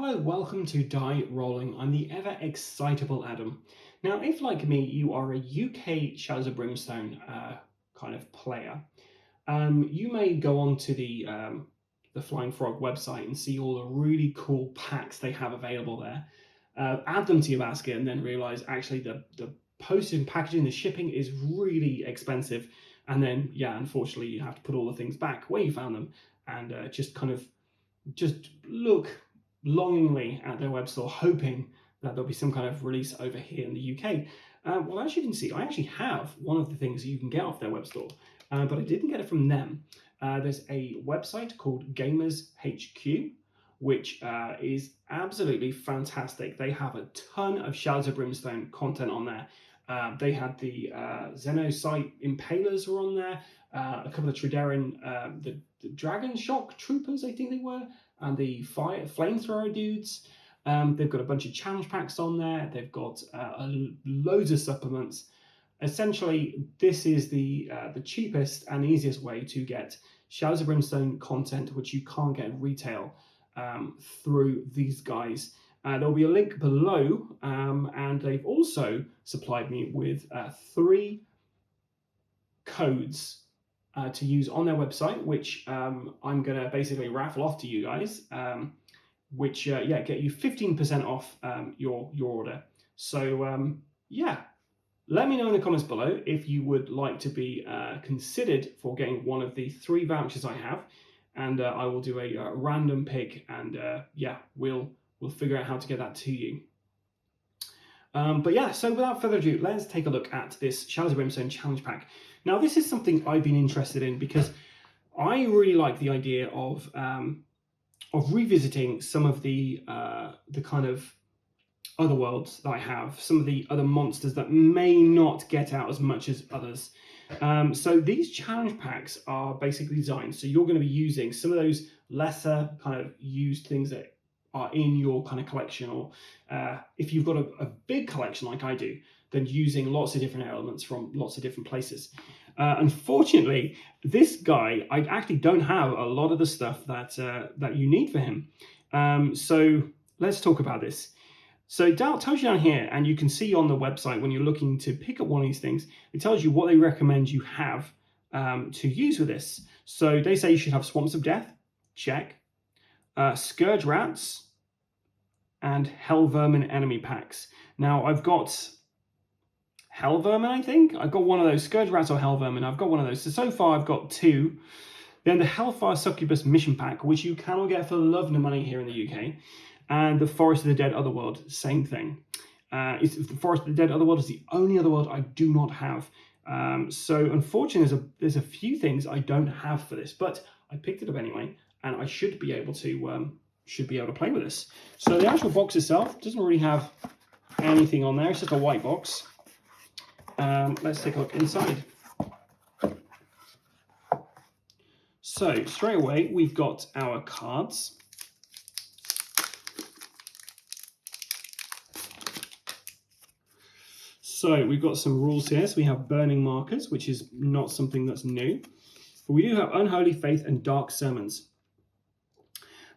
Hello, welcome to Die Rollin. I'm the ever excitable Adam. Now, if like me, you are a UK Shadows of Brimstone kind of player, you may go on to the Flying Frog website and see all the really cool packs they have available there. Add them to your basket and then realize actually the postage and packaging, the shipping is really expensive. And then, yeah, unfortunately, you have to put all the things back where you found them and just look longingly at their web store, hoping that there'll be some kind of release over here in the UK. Well, as you can see, I actually have one of the things that you can get off their web store, but I didn't get it from them. There's a website called Gamers HQ, which is absolutely fantastic. They have a ton of Shadows of Brimstone content on there. They had the Xenocyte Impalers were on there, a couple of Trideran, the Dragon Shock Troopers, I think they were, and the Flamethrower dudes. They've got a bunch of challenge packs on there. They've got loads of supplements. Essentially, this is the cheapest and easiest way to get Shadows of Brimstone content, which you can't get in retail through these guys. There'll be a link below, and they've also supplied me with 3 codes to use on their website, which I'm going to basically raffle off to you guys, which get you 15% off your order. So yeah, let me know in the comments below if you would like to be considered for getting one of the 3 vouchers I have, and I will do a random pick, and we'll figure out how to get that to you. But yeah, so without further ado, let's take a look at this Shadows of Brimstone challenge pack. Now, this is something I've been interested in because I really like the idea of revisiting some of the kind of other worlds that I have, some of the other monsters that may not get out as much as others. So these challenge packs are basically designed so you're going to be using some of those lesser kind of used things that are in your kind of collection, or if you've got a big collection like I do, then using lots of different elements from lots of different places. Unfortunately, this guy, I actually don't have a lot of the stuff that you need for him. So let's talk about this. So it tells you down here, and you can see on the website when you're looking to pick up one of these things, it tells you what they recommend you have to use with this. So they say you should have Swamps of Death, check. Scourge Rats, and Hell Vermin enemy packs. Now, I've got Hell Vermin, I think. I've got one of those, Scourge Rats or Hell Vermin. I've got one of those. So far, I've got 2. Then the Hellfire Succubus mission pack, which you cannot get for love nor money here in the UK. And the Forest of the Dead Otherworld, same thing. The Forest of the Dead Otherworld is the only Otherworld I do not have. So unfortunately, there's a few things I don't have for this, but I picked it up anyway, and I should be able to play with this. So the actual box itself doesn't really have anything on there. It's just a white box. Let's take a look inside. So straight away, we've got our cards. So we've got some rules here. So we have burning markers, which is not something that's new. But we do have unholy faith and dark sermons.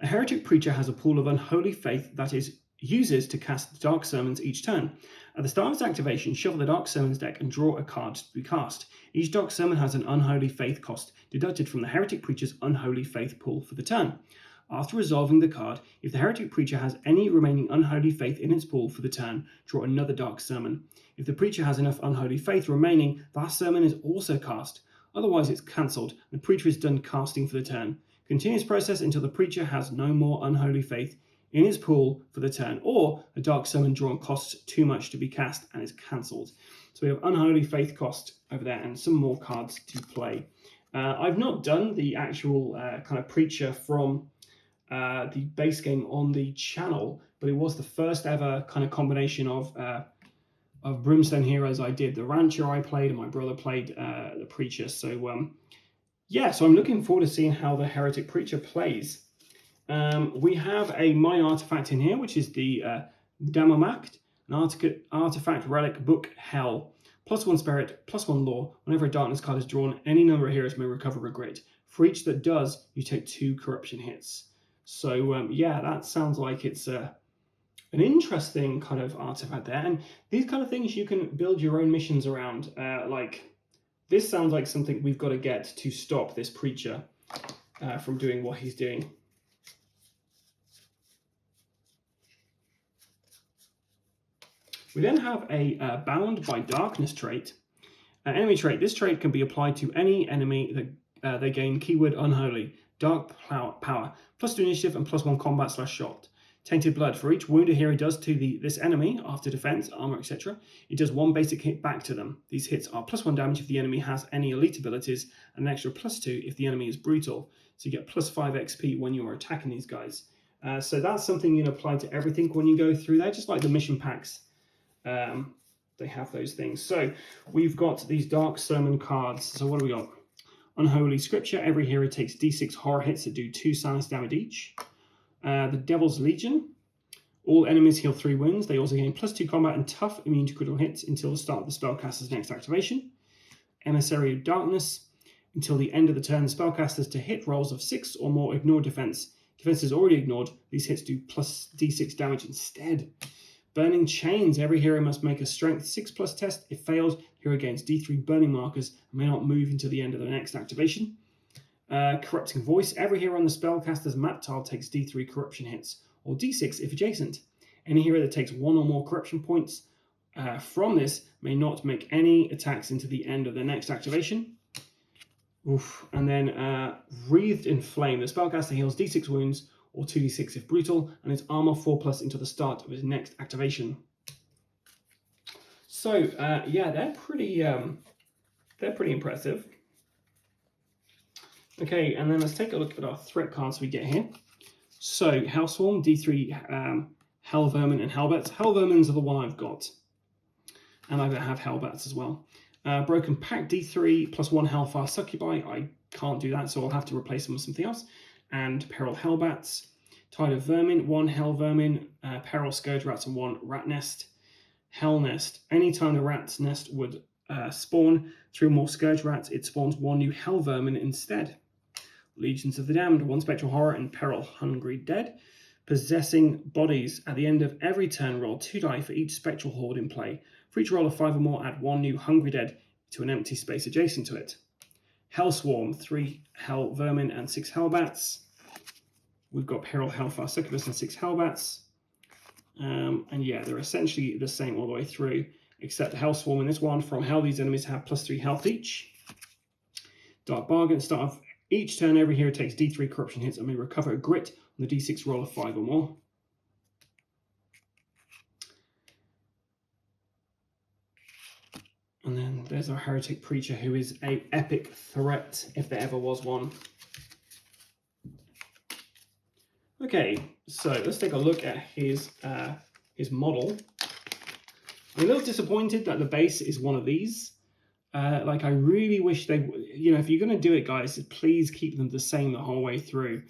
A heretic preacher has a pool of unholy faith that uses to cast dark sermons each turn. At the start of its activation, shuffle the dark sermons deck and draw a card to be cast. Each dark sermon has an unholy faith cost deducted from the heretic preacher's unholy faith pool for the turn. After resolving the card, if the heretic preacher has any remaining unholy faith in its pool for the turn, draw another dark sermon. If the preacher has enough unholy faith remaining, that sermon is also cast. Otherwise, it's cancelled, and the preacher is done casting for the turn. Continue this process until the preacher has no more unholy faith in his pool for the turn, or a dark sermon drawn costs too much to be cast and is cancelled. So we have unholy faith cost over there and some more cards to play. I've not done the actual kind of preacher from the base game on the channel, but it was the first ever kind of combination of Brimstone heroes I did. The Rancher I played, and my brother played the Preacher. So so I'm looking forward to seeing how the Heretic Preacher plays. We have a My Artifact in here, which is the Damomact, an artifact relic book Hell. +1 spirit, +1 law. Whenever a darkness card is drawn, any number of heroes may recover a grit. For each that does, you take 2 corruption hits. So yeah, that sounds like it's an interesting kind of artifact there. And these kind of things you can build your own missions around. Like this sounds like something we've got to get to stop this preacher from doing what he's doing. We then have a Bound by Darkness trait. Enemy trait. This trait can be applied to any enemy that they gain keyword unholy, dark power, +2 initiative and +1 combat/shot. Tainted blood. For each wounded hero does to this enemy after defense, armor, etc., it does 1 basic hit back to them. These hits are +1 damage if the enemy has any elite abilities, and an extra +2 if the enemy is brutal. So you get +5 XP when you're attacking these guys. So that's something you can apply to everything when you go through there, just like the mission packs. They have those things. So we've got these Dark Sermon cards. So what do we got? Unholy Scripture. Every hero takes D6 horror hits that do 2 silence damage each. The Devil's Legion. All enemies heal 3 wounds. They also gain +2 combat and tough, immune to critical hits until the start of the spellcaster's next activation. Emissary of Darkness. Until the end of the turn, the spellcasters to hit rolls of 6 or more ignore defense. Defense is already ignored. These hits do +D6 damage instead. Burning Chains. Every hero must make a strength 6+ test. If failed, hero gains D3 burning markers and may not move until the end of the next activation. Corrupting Voice. Every hero on the spellcaster's map tile takes D3 corruption hits, or D6 if adjacent. Any hero that takes 1 or more corruption points from this may not make any attacks until the end of the next activation. Oof. And then Wreathed in Flame. The spellcaster heals D6 wounds, or 2d6 if brutal, and its armor 4+ until the start of his next activation. So yeah, they're pretty impressive. Okay, and then let's take a look at our threat cards we get here. So Hellswarm, D3 Hell Vermin and Hellbats. Hell Vermins are the one I've got, and I have Hellbats as well. Broken Pact, D3 +1 Hellfire Succubi. I can't do that, so I'll have to replace them with something else. And Peril Hellbats. Tide of Vermin, 1 Hell Vermin, Peril Scourge Rats, and 1 Rat Nest. Hell Nest. Anytime the Rat's Nest would spawn 3 or more Scourge Rats, it spawns 1 new Hell Vermin instead. Legions of the Damned, 1 Spectral Horror and Peril Hungry Dead. Possessing Bodies. At the end of every turn, roll 2 die for each Spectral Horde in play. For each roll of 5 or more, add 1 new Hungry Dead to an empty space adjacent to it. Hellswarm, 3 Hell Vermin and 6 Hellbats. We've got Peril Hellfire Succubus and 6 Hellbats. And yeah, they're essentially the same all the way through, except Hellswarm in this one. From Hell, these enemies have +3 health each. Dark Bargain. Start of each turn, every hero takes D3 corruption hits and may recover a grit on the D6 roll of 5 or more. And then there's our Heretic Preacher, who is an epic threat, if there ever was one. Okay, so let's take a look at his model. I'm a little disappointed that the base is one of these. Like, I really wish they, if you're going to do it, guys, please keep them the same the whole way through.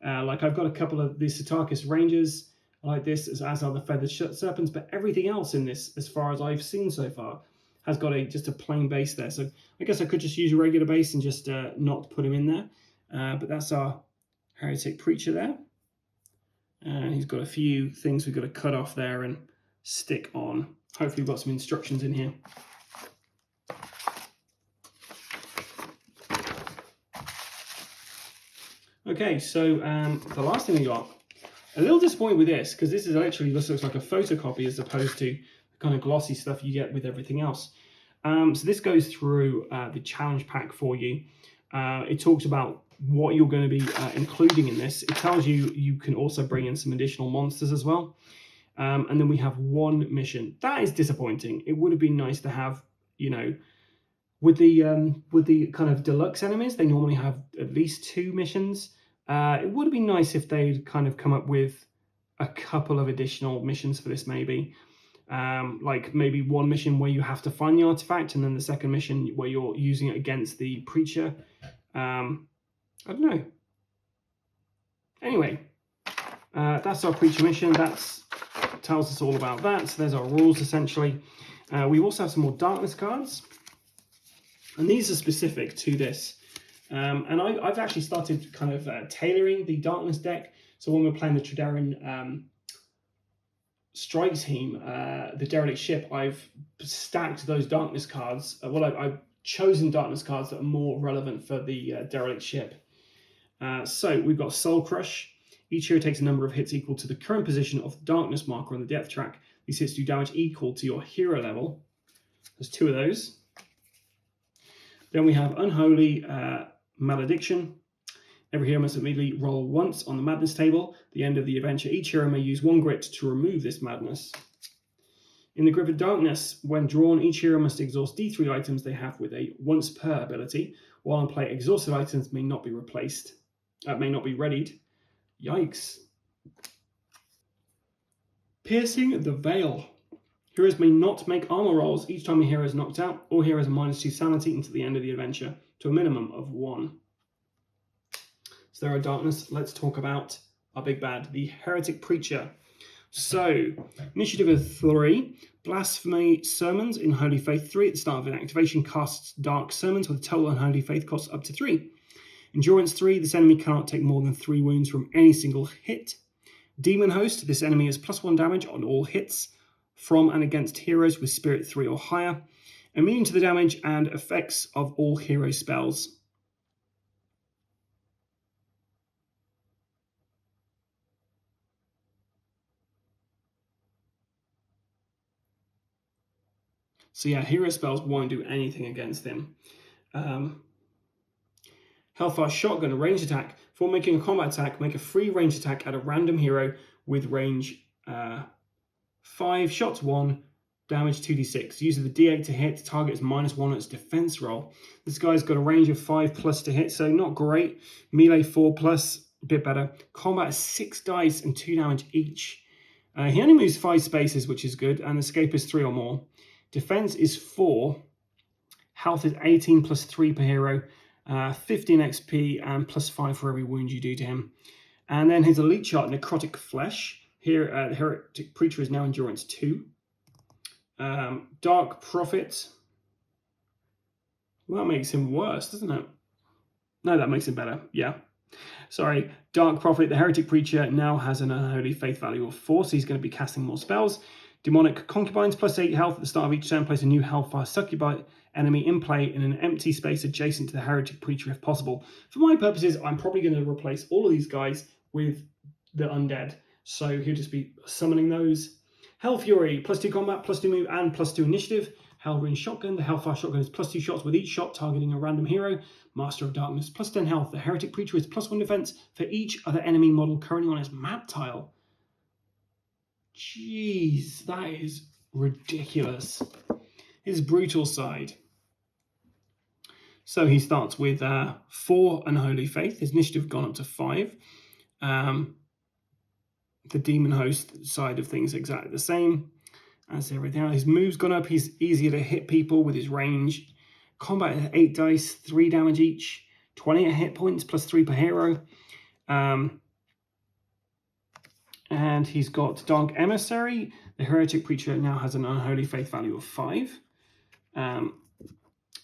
Like, I've got a couple of the Sartakis Rangers like this, as are the Feathered Serpents, but everything else in this, as far as I've seen so far, has got just a plain base there. So I guess I could just use a regular base and just not put him in there. But that's our Heretic Preacher there. And he's got a few things we've got to cut off there and stick on. Hopefully we've got some instructions in here. Okay, so the last thing we got, a little disappointed with this, because this is literally, this looks like a photocopy as opposed to the kind of glossy stuff you get with everything else. So this goes through the challenge pack for you. It talks about what you're going to be including in this. It tells you you can also bring in some additional monsters as well. And then we have 1 mission. That is disappointing. It would have been nice to have, with the kind of deluxe enemies, they normally have at least 2 missions. It would have been nice if they'd kind of come up with a couple of additional missions for this, maybe. Like maybe 1 mission where you have to find the artifact, and then the second mission where you're using it against the preacher. I don't know. Anyway, that's our preacher mission. That tells us all about that. So there's our rules, essentially. We also have some more darkness cards. And these are specific to this And I've actually started kind of tailoring the darkness deck. So when we're playing the Tredarin strike team, the derelict ship, I've stacked those darkness cards. I've chosen darkness cards that are more relevant for the derelict ship. So we've got Soul Crush. Each hero takes a number of hits equal to the current position of the darkness marker on the depth track. These hits do damage equal to your hero level. There's 2 of those. Then we have Unholy Malediction. Every hero must immediately roll once on the madness table. At the end of the adventure, each hero may use 1 grit to remove this madness. In the Grip of Darkness, when drawn, each hero must exhaust D3 items they have with a once per ability. While in play, exhausted items may not be replaced. May not be readied. Yikes. Piercing the Veil. Heroes may not make armor rolls each time a hero is knocked out, or hero has a -2 sanity until the end of the adventure, to a minimum of 1. So there are darkness. Let's talk about our big bad, the Heretic Preacher. So, initiative of 3, Blasphemy Sermons in Holy Faith 3. At the start of an activation, casts Dark Sermons with a total Unholy Faith cost up to 3. Endurance 3, this enemy cannot take more than 3 wounds from any single hit. Demon Host, this enemy has +1 damage on all hits from and against heroes with Spirit 3 or higher. Immune to the damage and effects of all hero spells. So yeah, hero spells won't do anything against him. Hellfire Shotgun, a ranged attack. For making a combat attack, make a free ranged attack at a random hero with range 5, shots 1, damage 2d6. Use the d8 to hit, target is -1 on its defense roll. This guy's got a range of 5+ to hit, so not great. Melee 4+, a bit better. Combat is 6 dice and 2 damage each. He only moves 5 spaces, which is good, and escape is 3 or more. Defense is 4. Health is 18 +3 per hero. 15 XP and +5 for every wound you do to him. And then his elite chart, Necrotic Flesh. Here, the Heretic Preacher is now Endurance 2. Dark Prophet. Well, that makes him worse, doesn't it? No, that makes him better. Yeah. Sorry. Dark Prophet, the Heretic Preacher, now has an Unholy Faith value of 4, so he's going to be casting more spells. Demonic Concubines, +8 health at the start of each turn. Place a new Hellfire Succubi enemy in play in an empty space adjacent to the Heretic Preacher if possible. For my purposes, I'm probably going to replace all of these guys with the undead. So he'll just be summoning those. Hell Fury, +2 combat, +2 move, and +2 initiative. Hellrune Shotgun, the Hellfire Shotgun is +2 shots with each shot targeting a random hero. Master of Darkness, +10 health. The Heretic Preacher is +1 defense for each other enemy model currently on his map tile. Jeez, that is ridiculous. His brutal side. So he starts with 4 Unholy Faith. His initiative gone up to 5. The Demon Host side of things exactly the same as everything else. His move's gone up. He's easier to hit people with his range. Combat at 8 dice, 3 damage each. 28 hit points, +3 per hero. And he's got Dark Emissary. The Heretic Preacher now has an Unholy Faith value of 5.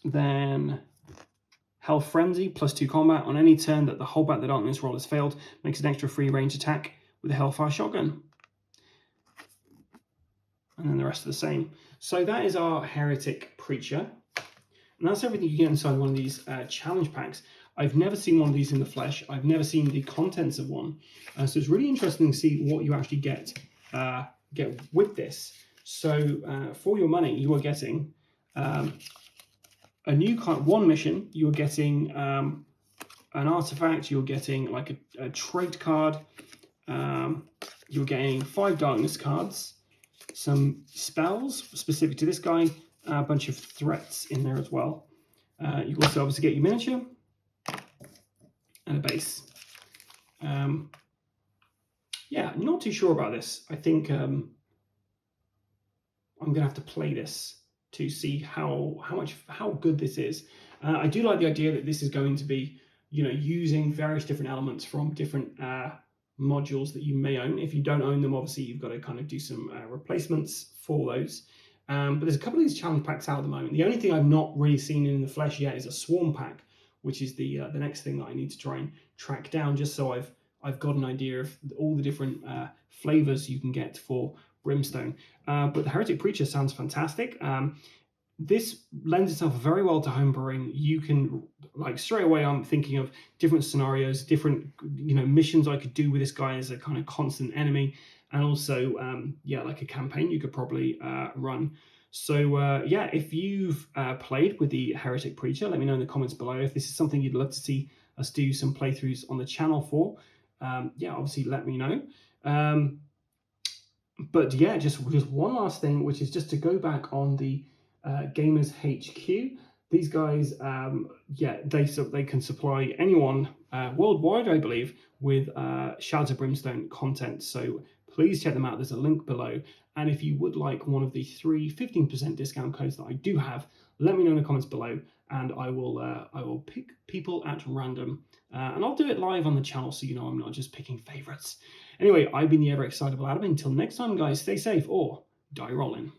Then Hell Frenzy, +2 combat. On any turn that the Hold Back the Darkness roll has failed, makes an extra free range attack with a Hellfire Shotgun. And then the rest are the same. So that is our Heretic Preacher. And that's everything you get inside one of these challenge packs. I've never seen one of these in the flesh. I've never seen the contents of one. So it's really interesting to see what you actually get with this. So for your money, you are getting a new one mission. You're getting an artifact. You're getting like a trait card. You're getting 5 darkness cards, some spells specific to this guy, a bunch of threats in there as well. You also obviously get your miniature and a base. Yeah, not too sure about this. I think I'm gonna have to play this to see how good this is. I do like the idea that this is going to be, using various different elements from different modules that you may own. If you don't own them, obviously you've got to kind of do some replacements for those. But there's a couple of these challenge packs out at the moment. The only thing I've not really seen in the flesh yet is a swarm pack, which is the next thing that I need to try and track down, just so I've got an idea of all the different flavors you can get for Brimstone. But the Heretic Preacher sounds fantastic. This lends itself very well to homebrewing. You can, like, straight away I'm thinking of different scenarios, different missions I could do with this guy as a kind of constant enemy, and also like a campaign you could probably run. So yeah, if you've played with the Heretic Preacher, let me know in the comments below. If this is something you'd love to see us do some playthroughs on the channel for, yeah, obviously let me know. But yeah, just one last thing, which is just to go back on the Gamers HQ. These guys, yeah, they can supply anyone worldwide, I believe, with Shadows of Brimstone content. So please check them out. There's a link below. And if you would like one of the 15% discount codes that I do have, let me know in the comments below, and I will pick people at random, and I'll do it live on the channel, so I'm not just picking favorites. Anyway, I've been the ever excitable Adam. Until next time, guys, stay safe or die rolling.